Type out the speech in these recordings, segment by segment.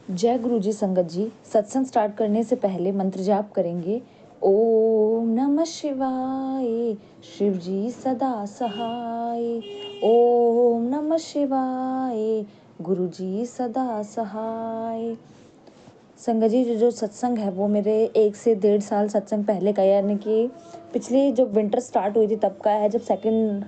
जय गुरु जी। संगत जी, सत्संग स्टार्ट करने से पहले मंत्र जाप करेंगे। ओम नमः शिवाय, शिव जी सदा सहाय। ओम नमः शिवाय, गुरु जी सदा सहाय। संगत जी, जो सत्संग है वो मेरे 1 से 1.5 साल सत्संग पहले का है, यानी कि पिछली जो विंटर स्टार्ट हुई थी तब का है, जब सेकंड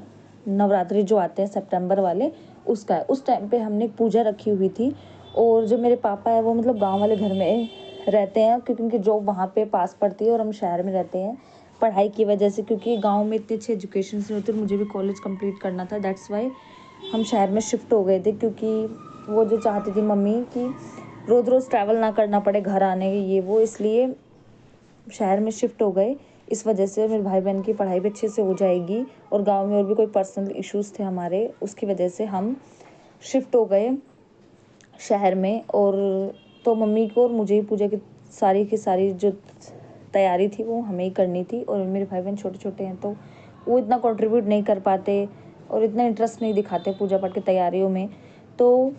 नवरात्रि जो आते हैं सितंबर वाले, उसका है। उस टाइम पे हमने पूजा रखी हुई थी। और जो मेरे पापा है वो मतलब गांव वाले घर में रहते हैं, क्योंकि उनकी जॉब वहाँ पे पास पड़ती है और हम शहर में रहते हैं पढ़ाई की वजह से, क्योंकि गाँव में इतनी अच्छी एजुकेशन नहीं होती और मुझे भी कॉलेज कंप्लीट करना था। दैट्स वाई हम शहर में शिफ्ट हो गए थे, क्योंकि वो जो चाहती थी मम्मी कि रोज़ रोज़ ट्रैवल ना करना पड़े घर आने ये वो, इसलिए शहर में शिफ्ट हो गए। इस वजह से मेरे भाई बहन की पढ़ाई भी अच्छे से हो जाएगी, और गांव में और भी कोई पर्सनल इश्यूज़ थे हमारे, उसकी वजह से हम शिफ्ट हो गए शहर में। और तो मम्मी को और मुझे ही पूजा की सारी जो तैयारी थी वो हमें ही करनी थी। और मेरे भाई बहन छोटे छोटे हैं तो वो इतना कंट्रीब्यूट नहीं कर पाते और इतना इंटरेस्ट नहीं दिखाते पूजा पाठ की तैयारियों में। तो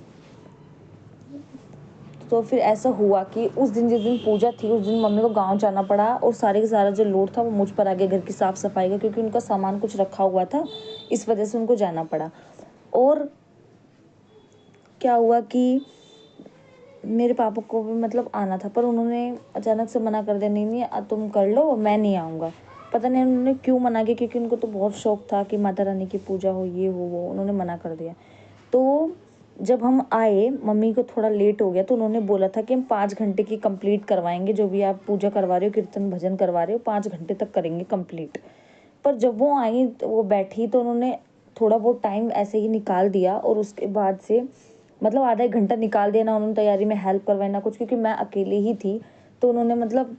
फिर ऐसा हुआ कि उस दिन जिस दिन पूजा थी उस दिन मम्मी को गांव जाना पड़ा, और सारे का सारा जो लोड था वो मुझ पर आ गया घर की साफ़ सफाई का, क्योंकि उनका सामान कुछ रखा हुआ था, इस वजह से उनको जाना पड़ा। और क्या हुआ कि मेरे पापा को भी मतलब आना था, पर उन्होंने अचानक से मना कर दिया, नहीं नहीं तुम कर लो, मैं नहीं आऊँगा। पता नहीं उन्होंने क्यों मना किया, क्योंकि उनको तो बहुत शौक था कि माता रानी की पूजा हो, ये हो वो, उन्होंने मना कर दिया। तो जब हम आए, मम्मी को थोड़ा लेट हो गया, तो उन्होंने बोला था कि हम 5 घंटे की कंप्लीट करवाएंगे, जो भी आप पूजा करवा रहे हो, कीर्तन भजन करवा रहे हो, 5 घंटे तक करेंगे कंप्लीट। पर जब वो आई तो वो बैठी, तो उन्होंने थोड़ा बहुत टाइम ऐसे ही निकाल दिया, और उसके बाद से मतलब आधा 1 घंटा निकाल दिया ना, उन्होंने तैयारी में हेल्प करवाई ना कुछ, क्योंकि मैं अकेले ही थी। तो उन्होंने मतलब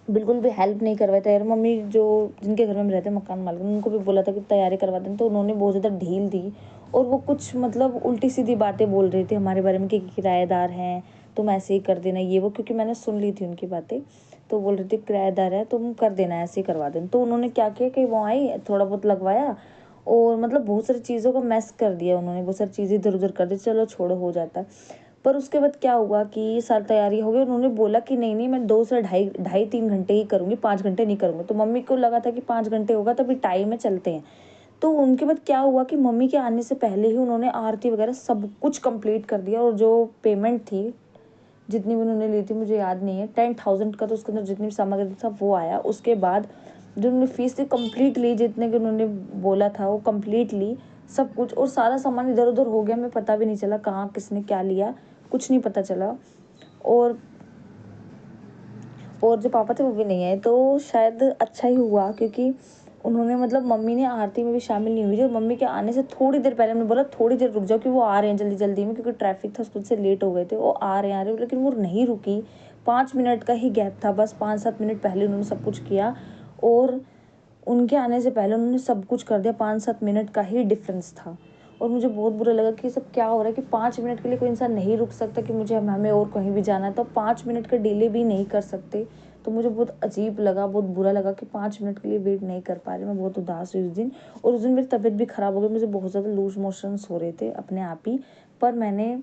बिल्कुल भी हेल्प नहीं करवाई तैयारी। मम्मी जो जिनके घर में हम रहते हैं मकान मालिक, उनको भी बोला था कि तैयारी करवा दें, तो उन्होंने बहुत ज़्यादा ढील दी। और वो कुछ मतलब उल्टी सीधी बातें बोल रही थी हमारे बारे में कि किराएदार हैं, तुम ऐसे ही कर देना ये वो, क्योंकि मैंने सुन ली थी उनकी बातें। तो बोल रही थी किराएदार है तुम कर देना, ऐसे ही करवा देना। तो उन्होंने क्या किया कि वो आई, थोड़ा बहुत लगवाया, और मतलब बहुत सारी चीज़ों को मैस कर दिया उन्होंने, बहुत सारी चीज़ें इधर उधर कर दी, चलो छोड़ो हो जाता। पर उसके बाद क्या हुआ कि सारी तैयारी हो गई, उन्होंने बोला कि नहीं नहीं मैं 2 से ढाई 3 घंटे ही करूँगी, 5 घंटे नहीं करूँगी। तो मम्मी को लगा था कि 5 घंटे होगा तो अभी टाइम है, चलते हैं। तो उनके बाद क्या हुआ कि मम्मी के आने से पहले ही उन्होंने आरती वगैरह सब कुछ कंप्लीट कर दिया, और जो पेमेंट थी जितनी भी उन्होंने ली थी मुझे याद नहीं है, 10,000 का, तो उसके अंदर जितनी भी सामग्री था वो आया। उसके बाद जो उन्होंने फीस थी कंप्लीट ली, जितने की उन्होंने बोला था वो कंप्लीट ली सब कुछ, और सारा सामान इधर उधर हो गया, हमें पता भी नहीं चला कहाँ किसने क्या लिया, कुछ नहीं पता चला। और जो पापा थे वो भी नहीं आए, तो शायद अच्छा ही हुआ, क्योंकि उन्होंने मतलब मम्मी ने आरती में भी शामिल नहीं हुई थी। और मम्मी के आने से थोड़ी देर पहले हमने बोला थोड़ी देर रुक जाओ, कि वो आ रहे हैं जल्दी जल्दी में, क्योंकि ट्रैफिक था उससे लेट हो गए थे, वो आ रहे लेकिन वो नहीं रुकी। 5 मिनट का ही गैप था बस, 5-7 मिनट पहले उन्होंने सब कुछ किया, और उनके आने से पहले उन्होंने सब कुछ कर दिया, 5-7 मिनट का ही डिफरेंस था। और मुझे बहुत बुरा लगा कि सब क्या हो रहा है, कि 5 मिनट के लिए कोई इंसान नहीं रुक सकता, कि मुझे हमें और कहीं भी जाना है तो 5 मिनट का डिले भी नहीं कर सकते। तो मुझे बहुत अजीब लगा, बहुत बुरा लगा कि 5 मिनट के लिए वेट नहीं कर पा रही। मैं बहुत उदास हुई उस दिन, और उस दिन मेरी तबीयत भी ख़राब हो गई, मुझे बहुत ज़्यादा लूज मोशंस हो रहे थे अपने आप ही। पर मैंने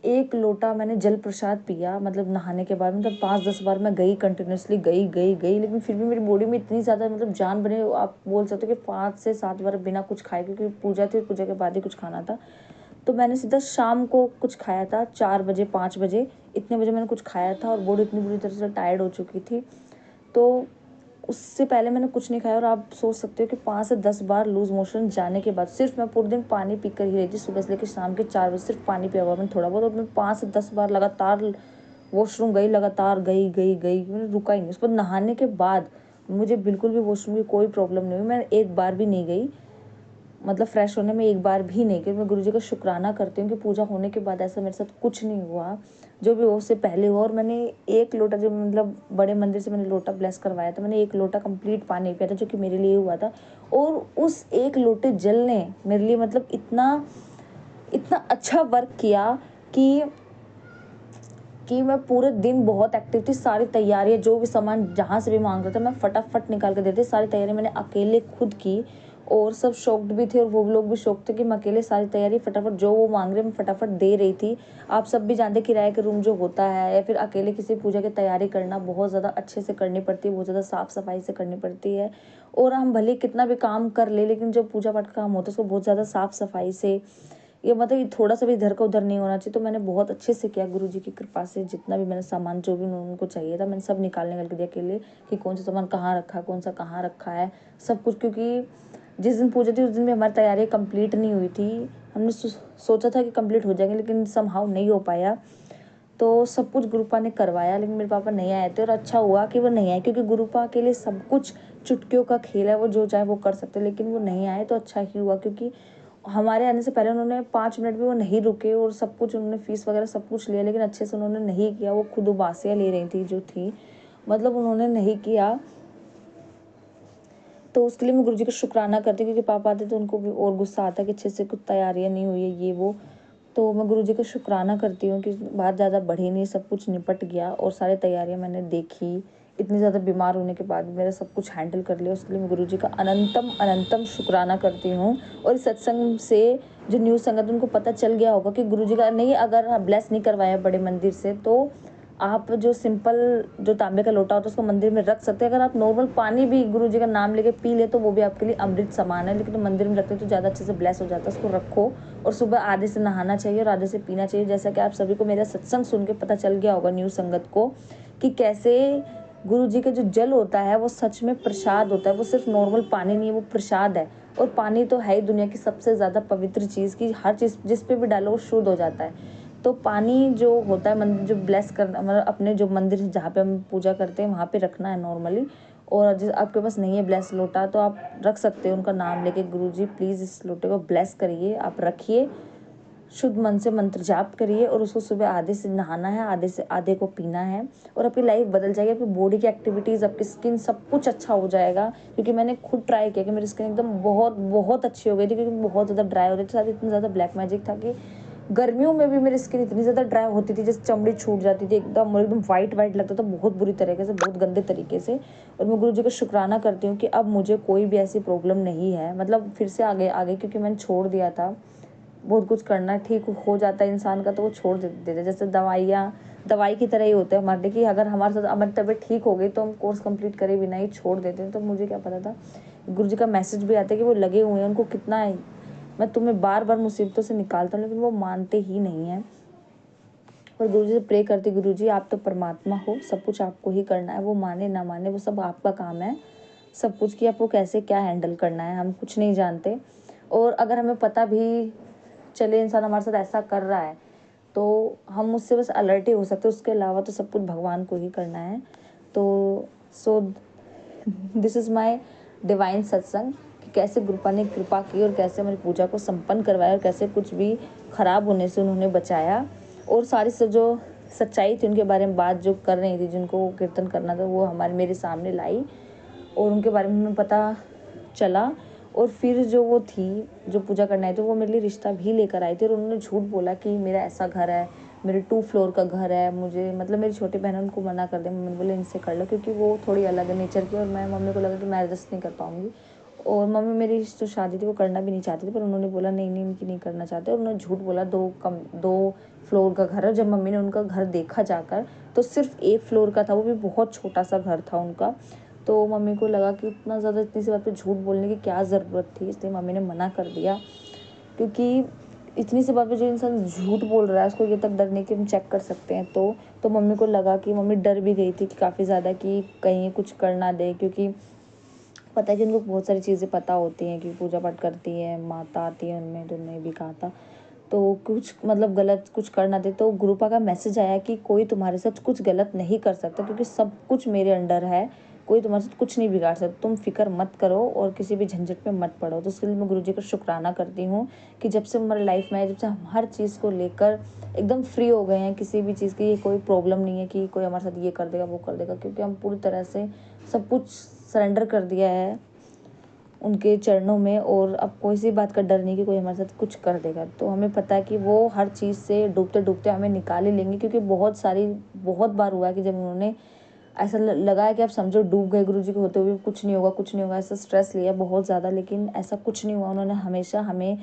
1 लोटा मैंने जल प्रसाद पिया, मतलब नहाने के बाद, मतलब 5-10 बार मैं गई, कंटिन्यूसली गई, लेकिन फिर भी मेरी बॉडी में इतनी ज़्यादा मतलब जान बने, आप बोल सकते हो कि 5 से 7 बार बिना कुछ खाए, क्योंकि पूजा थी, पूजा के बाद ही कुछ खाना था। तो मैंने सीधा शाम को कुछ खाया था, 4 बजे 5 बजे, इतने बजे मैंने कुछ खाया था, और बॉडी इतनी बुरी तरह से टायर्ड हो चुकी थी। तो उससे पहले मैंने कुछ नहीं खाया, और आप सोच सकते हो कि 5 से 10 बार लूज़ मोशन जाने के बाद सिर्फ मैं पूरे दिन पानी पीकर ही रही थी, सुबह से लेकर शाम के 4 बजे सिर्फ पानी पिया हुआ मैंने थोड़ा बहुत। और मैं 5 से 10 बार लगातार वॉशरूम गई, लगातार गई, मैंने रुका ही नहीं। उसके बाद नहाने के बाद मुझे बिल्कुल भी वॉशरूम की कोई प्रॉब्लम नहीं हुई, मैं एक बार भी नहीं गई, मतलब फ्रेश होने में एक बार भी नहीं, कि मैं गुरुजी का शुक्राना करती हूँ कि पूजा होने के बाद ऐसा मेरे साथ कुछ नहीं हुआ, जो भी हो उससे पहले हुआ। और मैंने 1 लोटा, जो मतलब बड़े मंदिर से मैंने लोटा ब्लेस करवाया था, मैंने 1 लोटा कंप्लीट पानी पिया था, जो कि मेरे लिए हुआ था। और उस 1 लोटे जल ने मेरे लिए मतलब इतना इतना अच्छा वर्क किया कि मैं पूरे दिन बहुत एक्टिव थी। सारी तैयारियाँ, जो भी सामान जहाँ से भी मांग रहा था मैं फटाफट निकाल कर देती, सारी तैयारी मैंने अकेले खुद की। और सब शॉक्ड भी थे और वो लोग भी शॉक्ड थे कि मैं अकेले सारी तैयारी फटाफट जो वो मांग रहे मैं फटाफट दे रही थी। आप सब भी जानते किराए के रूम जो होता है या फिर अकेले किसी पूजा की तैयारी करना बहुत ज़्यादा अच्छे से करनी पड़ती है, बहुत ज़्यादा साफ़ सफाई से करनी पड़ती है। और हम भले कितना भी काम कर ले लेकिन जब पूजा पाठ का काम होता है उसको बहुत ज़्यादा साफ़ सफाई से, ये मतलब ये थोड़ा सा भी इधर का उधर नहीं होना चाहिए। तो मैंने बहुत अच्छे से किया गुरु जी की कृपा से, जितना भी मैंने सामान जो भी उनको चाहिए था मैंने सब निकालने के दिया अकेले, कि कौन सा सामान कहाँ रखा है, कौन सा कहाँ रखा है, सब कुछ। क्योंकि जिस दिन पूजा थी उस दिन भी हमारी तैयारी कंप्लीट नहीं हुई थी। हमने सोचा था कि कंप्लीट हो जाएंगे लेकिन समहाउ नहीं हो पाया। तो सब कुछ गुरुपा ने करवाया लेकिन मेरे पापा नहीं आए थे, और अच्छा हुआ कि वो नहीं आए क्योंकि गुरुपा के लिए सब कुछ चुटकियों का खेल है, वो जो चाहे वो कर सकते, लेकिन वो नहीं आए तो अच्छा ही हुआ। क्योंकि हमारे आने से पहले उन्होंने 5 मिनट भी वो नहीं रुके और सब कुछ उन्होंने फीस वगैरह सब कुछ लिया, लेकिन अच्छे से उन्होंने नहीं किया। वो खुद उबासियाँ ले रही थी जो थी, मतलब उन्होंने नहीं किया। तो उसके लिए मैं गुरुजी का शुक्राना करती हूँ, क्योंकि पापा आते तो उनको भी और गुस्सा आता कि अच्छे से कुछ तैयारियाँ नहीं हुई है ये वो। तो मैं गुरुजी का शुक्राना करती हूँ कि बात ज़्यादा बढ़ी नहीं, सब कुछ निपट गया और सारी तैयारियाँ मैंने देखी। इतनी ज़्यादा बीमार होने के बाद मेरा सब कुछ हैंडल कर लिया, उसके लिए मैं गुरुजी का अनंतम अनंतम शुक्राना करती हूँ। और इस सत्संग से जो न्यू संगत उनको पता चल गया होगा कि गुरुजी का नहीं, अगर ब्लेस नहीं करवाया बड़े मंदिर से तो आप जो सिंपल जो तांबे का लोटा होता है उसको मंदिर में रख सकते हैं। अगर आप नॉर्मल पानी भी गुरुजी का नाम लेके पी ले तो वो भी आपके लिए अमृत समान है, लेकिन तो मंदिर में रखते तो ज़्यादा अच्छे से ब्लेस हो जाता है। उसको रखो और सुबह आधे से नहाना चाहिए और आधे से पीना चाहिए। जैसा कि आप सभी को मेरा सत्संग सुन के पता चल गया होगा न्यू संगत को कि कैसे गुरुजी का जो जल होता है वो सच में प्रसाद होता है। वो सिर्फ नॉर्मल पानी नहीं है, वो प्रसाद है। और पानी तो है ही दुनिया की सबसे ज़्यादा पवित्र चीज़ की, हर चीज़ जिस पे भी डालो वो शुद्ध हो जाता है। तो पानी जो होता है मंदिर जो ब्लेस करना, मतलब अपने जो मंदिर जहाँ पे हम पूजा करते हैं वहाँ पे रखना है नॉर्मली। और जिस आपके पास नहीं है ब्लेस लोटा तो आप रख सकते हो उनका नाम लेके, गुरुजी प्लीज़ इस लोटे को ब्लेस करिए, आप रखिए, शुद्ध मन से मंत्र जाप करिए और उसको सुबह आधे से नहाना है, आधे से आधे को पीना है और आपकी लाइफ बदल जाएगी। आपकी बॉडी की एक्टिविटीज़, आपकी स्किन, सब कुछ अच्छा हो जाएगा। क्योंकि मैंने खुद ट्राई किया कि मेरी स्किन एकदम बहुत बहुत अच्छी हो गई थी, क्योंकि बहुत ज़्यादा ड्राई हो रही थी। साथ ही इतना ज़्यादा ब्लैक मैजिक था कि गर्मियों में भी मेरी स्किन इतनी ज़्यादा ड्राई होती थी, जैसे चमड़ी छूट जाती थी, एकदम एकदम वाइट वाइट लगता था, बहुत बुरी तरीके से, बहुत गंदे तरीके से। और मैं गुरु जी का शुक्राना करती हूँ कि अब मुझे कोई भी ऐसी प्रॉब्लम नहीं है, मतलब फिर से आगे आगे, क्योंकि मैंने छोड़ दिया था। बहुत कुछ करना ठीक हो जाता है इंसान का तो वो छोड़ देते थे। जैसे दवाई की तरह ही होते हैं हमारे, कि अगर हमारे साथ हमारी तबीयत ठीक हो गई तो हम कोर्स कंप्लीट करे बिना ही छोड़ देते हैं। तो मुझे क्या पता था, गुरु जी का मैसेज भी आता है कि वो लगे हुए हैं, उनको कितना है, मैं तुम्हें बार बार मुसीबतों से निकालता हूँ लेकिन वो मानते ही नहीं है। और गुरु जी से प्रे करती, गुरु जी आप तो परमात्मा हो, सब कुछ आपको ही करना है, वो माने ना माने वो सब आपका काम है, सब कुछ कि आपको कैसे क्या हैंडल करना है, हम कुछ नहीं जानते। और अगर हमें पता भी चले इंसान हमारे साथ ऐसा कर रहा है तो हम उससे बस अलर्ट ही हो सकते हैं, उसके अलावा तो सब कुछ भगवान को ही करना है। तो so this is my divine सत्संग, कि कैसे गुरुपा ने कृपा की और कैसे हमारी पूजा को संपन्न करवाया और कैसे कुछ भी खराब होने से उन्होंने बचाया। और सारी से जो सच्चाई थी उनके बारे में बात जो कर रही थी, जिनको कीर्तन करना था, वो हमारे मेरे सामने लाई और उनके बारे में हमें पता चला। और फिर जो वो थी जो पूजा करने आई थी वो मेरे लिए रिश्ता भी लेकर आई थी, और उन्होंने झूठ बोला कि मेरा ऐसा घर है, मेरे 2 फ्लोर का घर है, मुझे मतलब मेरी छोटी बहन उनको मना कर दे, मम्मी बोले इनसे कर लो, क्योंकि वो थोड़ी अलग नेचर की, और मैं मम्मी को लगा कि मैं एडजस्ट नहीं कर पाऊँगी। और मम्मी मेरी जो शादी थी वो करना भी नहीं चाहती थी, पर उन्होंने बोला नहीं नहीं इनकी नहीं करना चाहते, और उन्होंने झूठ बोला 2 फ्लोर का घर है। जब मम्मी ने उनका घर देखा जाकर तो सिर्फ 1 फ्लोर का था, वो भी बहुत छोटा सा घर था उनका। तो मम्मी को लगा कि इतना ज़्यादा इतनी सी बात पे झूठ बोलने की क्या ज़रूरत थी, इसलिए मम्मी ने मना कर दिया। क्योंकि इतनी सी बात पे जो इंसान झूठ बोल रहा है उसको ये तक डरने की हम चेक कर सकते हैं। तो मम्मी को लगा कि मम्मी डर भी गई थी कि काफ़ी ज़्यादा कि कहीं कुछ कर ना दे, क्योंकि पता है कि उनको बहुत सारी चीज़ें पता होती हैं कि पूजा पाठ करती है, माता आती है उनमें, तो उन्होंने भी कहा था तो कुछ मतलब गलत कुछ कर ना दे। तो गुरुपा का मैसेज आया कि कोई तुम्हारे साथ कुछ गलत नहीं कर सकता, क्योंकि सब कुछ मेरे अंडर है, कोई तुम्हारे साथ कुछ नहीं बिगाड़ सकता, तुम फिक्र मत करो और किसी भी झंझट में मत पड़ो। तो उसके लिए मैं गुरु जी का शुक्राना करती हूँ कि जब से हमारी लाइफ में आए, जब से हम हर चीज़ को लेकर एकदम फ्री हो गए हैं, किसी भी चीज़ की कोई प्रॉब्लम नहीं है कि कोई हमारे साथ ये कर देगा वो कर देगा, क्योंकि हम पूरी तरह से सब कुछ सरेंडर कर दिया है उनके चरणों में। और अब कोई सी बात का डर नहीं कि कोई हमारे साथ कुछ कर देगा। तो हमें पता है कि वो हर चीज़ से डूबते डूबते हमें निकाल ही लेंगे, क्योंकि बहुत बार हुआ है कि जब उन्होंने ऐसा लगा है कि आप समझो डूब गए गुरु जी के होते हुए, कुछ नहीं होगा कुछ नहीं होगा, ऐसा स्ट्रेस लिया बहुत ज़्यादा, लेकिन ऐसा कुछ नहीं हुआ। उन्होंने हमेशा हमें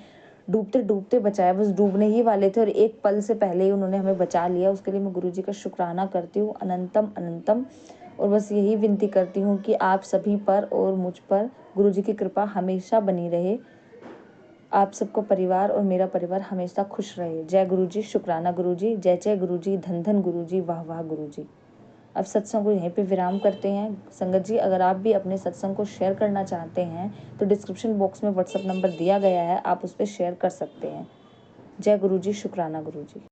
डूबते डूबते बचाया, बस डूबने ही वाले थे और एक पल से पहले ही उन्होंने हमें बचा लिया। उसके लिए मैं गुरु जी का शुक्राना करती हूँ अनंतम अनंतम। और बस यही विनती करती हूँ कि आप सभी पर और मुझ पर गुरु जी की कृपा हमेशा बनी रहे। आप सबको परिवार और मेरा परिवार हमेशा खुश रहे। जय गुरु जी, शुक्राना गुरु जी, जय जय गुरु जी, धन धन गुरु जी, वाह वाह गुरु जी। अब सत्संग को यहीं पे विराम करते हैं। संगत जी, अगर आप भी अपने सत्संग को शेयर करना चाहते हैं तो डिस्क्रिप्शन बॉक्स में व्हाट्सएप नंबर दिया गया है, आप उस पर शेयर कर सकते हैं। जय गुरु जी, शुक्राना गुरु जी।